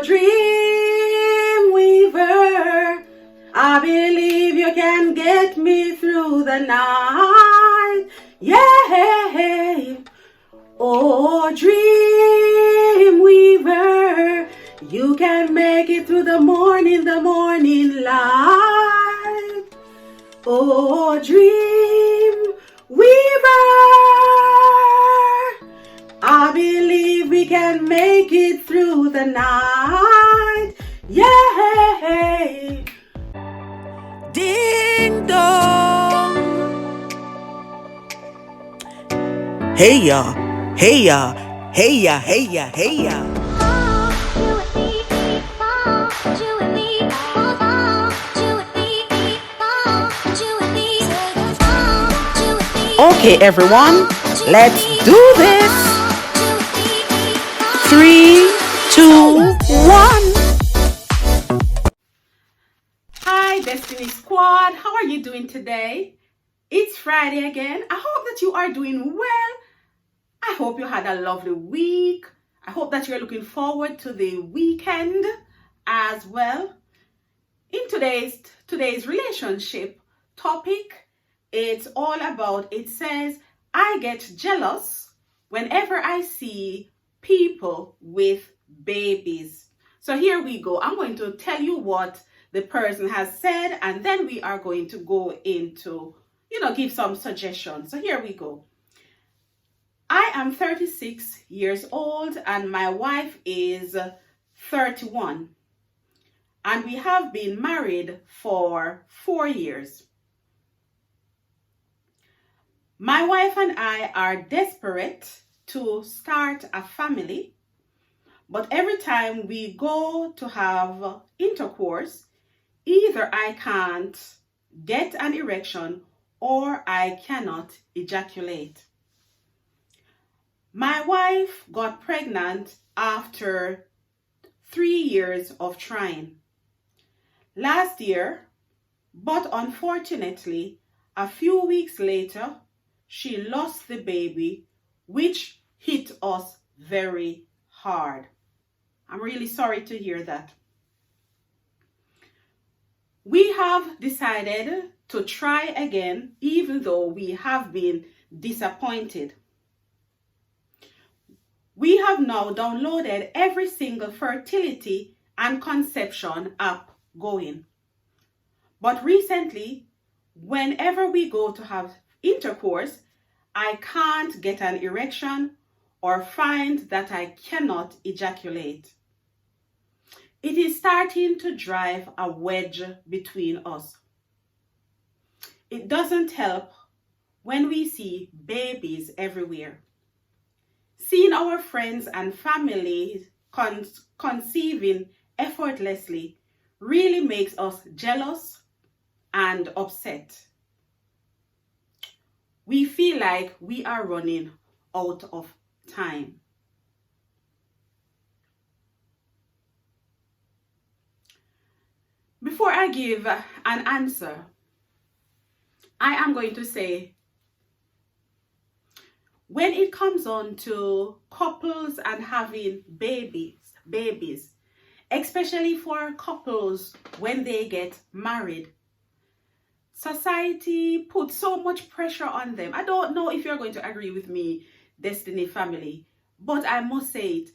dream weaver, I believe you can get me through the night. Yeah. Oh, dream weaver, you can make it through the morning light. Oh, dream weaver, I believe we can make it through the night. Yeah. Ding dong. Hey ya, hey ya, hey ya, hey ya, hey ya. Okay, everyone, let's do this. 3, 2, 1. Hi, Destiny Squad. How are you doing today? It's Friday again. I hope that you are doing well. I hope you had a lovely week. I hope that you're looking forward to the weekend as well. In today's relationship topic, it's all about, it says, I get jealous whenever I see people with babies. So here we go. I'm going to tell you what the person has said, and then we are going to go into, give some suggestions. So here we go. I am 36 years old and my wife is 31. And we have been married for 4 years. My wife and I are desperate to start a family, but every time we go to have intercourse, either I can't get an erection or I cannot ejaculate. My wife got pregnant after 3 years of trying. Last year, but unfortunately, a few weeks later, she lost the baby, which hit us very hard. I'm really sorry to hear that. We have decided to try again, even though we have been disappointed. We have now downloaded every single fertility and conception app going. But recently, whenever we go to have intercourse, I can't get an erection or find that I cannot ejaculate. It is starting to drive a wedge between us. It doesn't help when we see babies everywhere. Seeing our friends and family conceiving effortlessly really makes us jealous and upset. We feel like we are running out of time. Before I give an answer, I am going to say, when it comes on to couples and having babies, especially for couples when they get married, society puts so much pressure on them. I don't know if you're going to agree with me, Destiny family, but I must say it.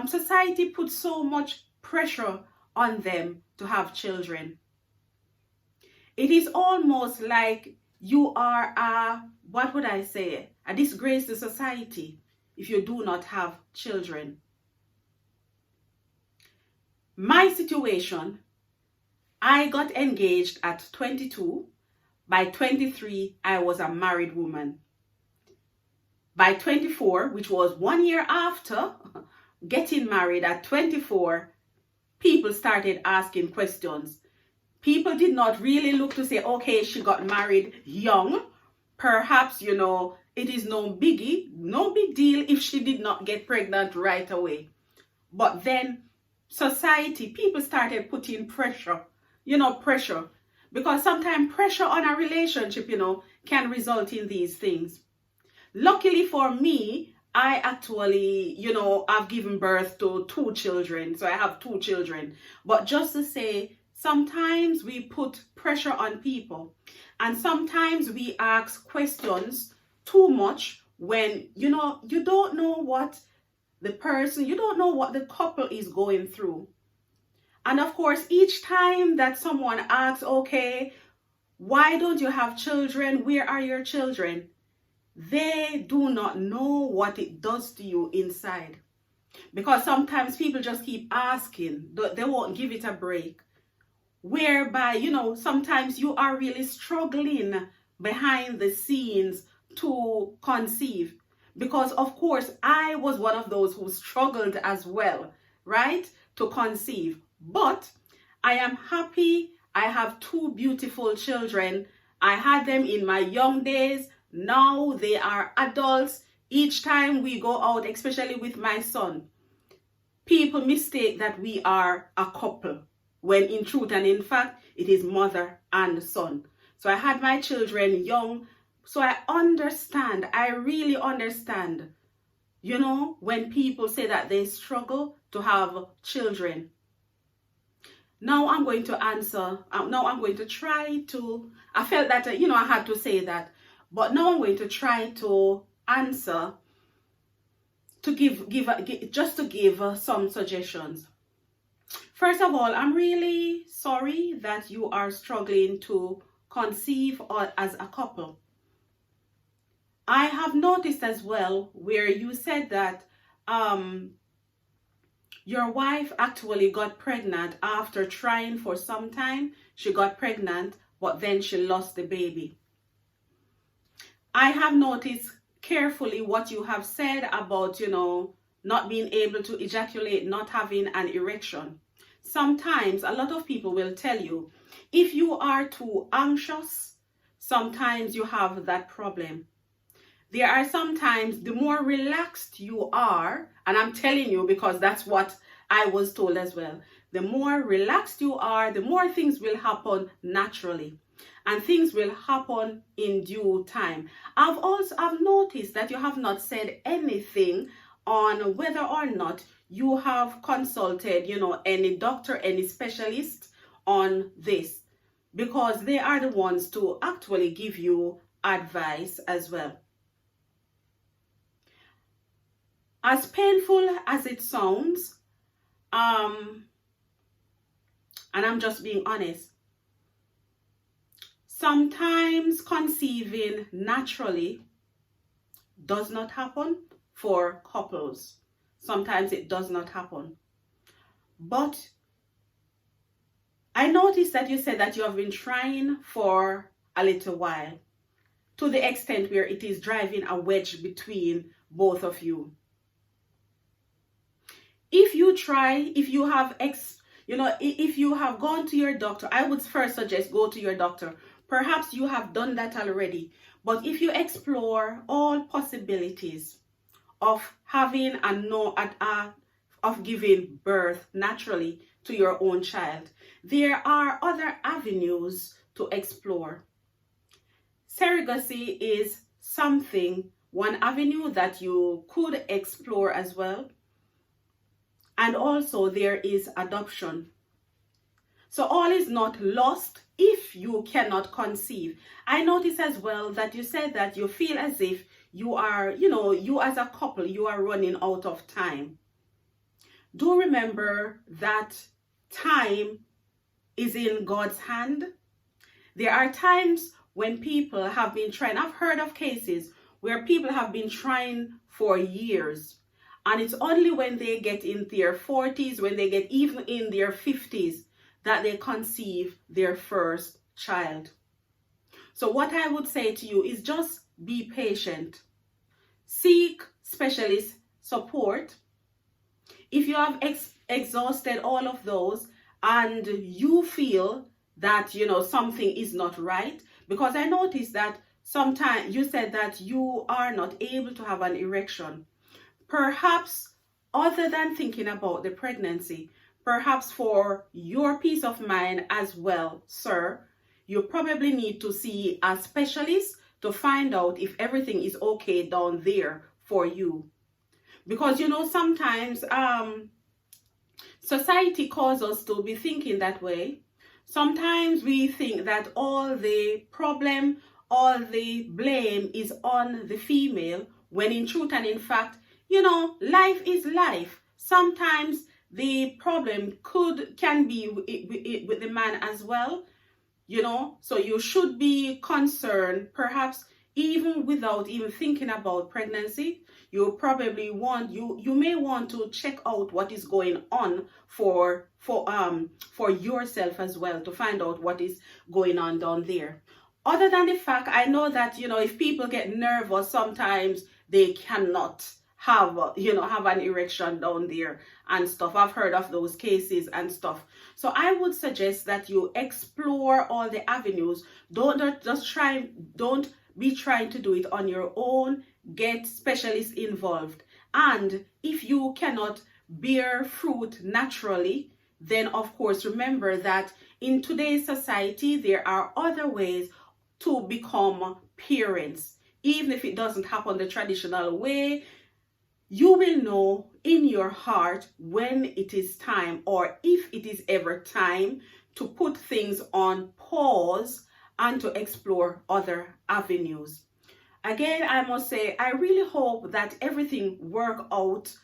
Society puts so much pressure on them to have children. It is almost like you are a disgrace to society if you do not have children. My situation, I got engaged at 22. By 23, I was a married woman. By 24, which was 1 year after getting married at 24, people started asking questions. People did not really look to say, okay, she got married young. Perhaps, it is no biggie, no big deal if she did not get pregnant right away. But then society, people started putting pressure, because sometimes pressure on a relationship, can result in these things. Luckily for me, I actually, I've given birth to 2 children. So I have 2 children. But just to say, sometimes we put pressure on people. And sometimes we ask questions too much when, you don't know what you don't know what the couple is going through. And of course, each time that someone asks, okay, why don't you have children? Where are your children? They do not know what it does to you inside. Because sometimes people just keep asking, they won't give it a break. Whereby, sometimes you are really struggling behind the scenes to conceive. Because, of course, I was one of those who struggled as well, right, to conceive. But I am happy. I have 2 beautiful children. I had them in my young days. Now they are adults. Each time we go out, especially with my son, people mistake that we are a couple, when in truth and in fact, it is mother and son. So I had my children young. So I understand, I really understand, when people say that they struggle to have children. Now I'm going to answer, now I'm going to try to, I felt that, I had to say that, but now I'm going to try to answer, to give some suggestions. First of all, I'm really sorry that you are struggling to conceive as a couple. I have noticed as well where you said that your wife actually got pregnant after trying for some time. She got pregnant, but then she lost the baby. I have noticed carefully what you have said about, not being able to ejaculate, not having an erection. Sometimes a lot of people will tell you, if you are too anxious, sometimes you have that problem. There are sometimes the more relaxed you are, and I'm telling you because that's what I was told as well. The more relaxed you are, the more things will happen naturally. And things will happen in due time. I've noticed that you have not said anything on whether or not you have consulted, any doctor, any specialist on this, because they are the ones to actually give you advice as well. As painful as it sounds, and I'm just being honest, sometimes conceiving naturally does not happen for couples. Sometimes it does not happen. But I noticed that you said that you have been trying for a little while, to the extent where it is driving a wedge between both of you. If you try, if you have gone to your doctor, I would first suggest go to your doctor. Perhaps you have done that already. But if you explore all possibilities of having of giving birth naturally to your own child, there are other avenues to explore. Surrogacy is one avenue that you could explore as well. And also there is adoption. So all is not lost if you cannot conceive. I notice as well that you said that you feel as if you are, you as a couple, you are running out of time. Do remember that time is in God's hand. There are times when people have been trying. I've heard of cases where people have been trying for years. And it's only when they get in their 40s, when they get even in their 50s, that they conceive their first child. So what I would say to you is just be patient. Seek specialist support. If you have exhausted all of those and you feel that, something is not right, because I noticed that sometimes you said that you are not able to have an erection. Perhaps, other than thinking about the pregnancy, perhaps for your peace of mind as well, sir, you probably need to see a specialist to find out if everything is okay down there for you. Because sometimes society causes us to be thinking that way. Sometimes we think that all the problem, all the blame is on the female, when in truth and in fact, life is life. Sometimes the problem can be with the man as well, so you should be concerned, perhaps even without even thinking about pregnancy. You probably you may want to check out what is going on for yourself as well, to find out what is going on down there. Other than the fact, I know that if people get nervous, sometimes they cannot have an erection down there and stuff. I've heard of those cases and stuff. So I would suggest that you explore all the avenues. Don't be trying to do it on your own. Get specialists involved. And if you cannot bear fruit naturally, then of course remember that in today's society there are other ways to become parents. Even if it doesn't happen the traditional way, you will know in your heart when it is time, or if it is ever time, to put things on pause and to explore other avenues. Again, I must say, I really hope that everything work out,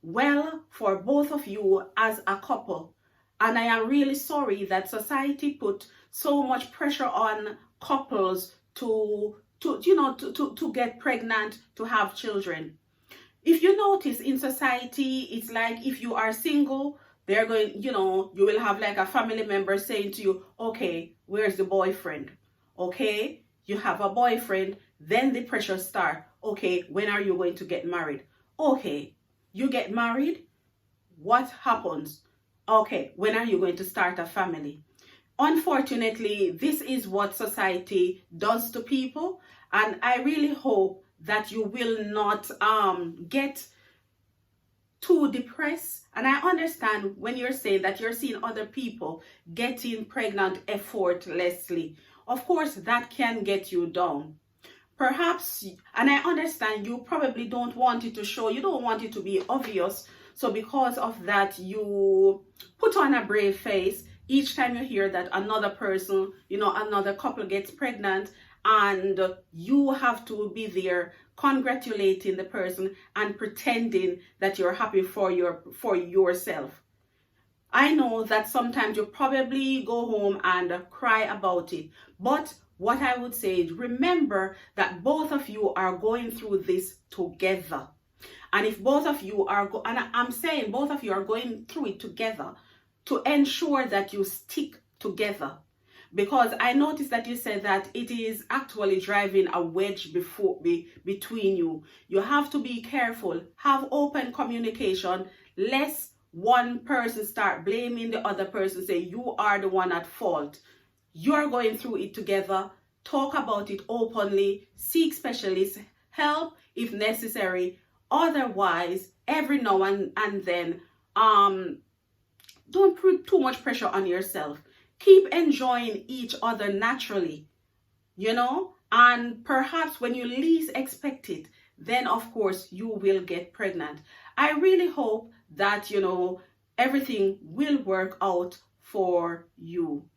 well for both of you as a couple. And I am really sorry that society put so much pressure on couples to get pregnant, to have children. If you notice in society, it's like if you are single, they're going, you will have like a family member saying to you, okay, where's the boyfriend? Okay, you have a boyfriend, then the pressure start. Okay, when are you going to get married? Okay, you get married, what happens? Okay, when are you going to start a family? Unfortunately, this is what society does to people, and I really hope that you will not get too depressed. And I understand when you're saying that you're seeing other people getting pregnant effortlessly. Of course, that can get you down. Perhaps, and I understand you probably don't want it to show, you don't want it to be obvious. So because of that, you put on a brave face each time you hear that another person, another couple gets pregnant, and you have to be there congratulating the person and pretending that you're happy for yourself. I know that sometimes you probably go home and cry about it, but what I would say is remember that both of you are going through this together. And if both of you are and I'm saying both of you are going through it together, to ensure that you stick together. Because I noticed that you said that it is actually driving a wedge between you. You have to be careful. Have open communication, lest one person start blaming the other person, say you are the one at fault. You're going through it together. Talk about it openly. Seek specialist help if necessary. Otherwise, every now and then, don't put too much pressure on yourself. Keep enjoying each other naturally, and perhaps when you least expect it, then of course you will get pregnant. I really hope that, everything will work out for you.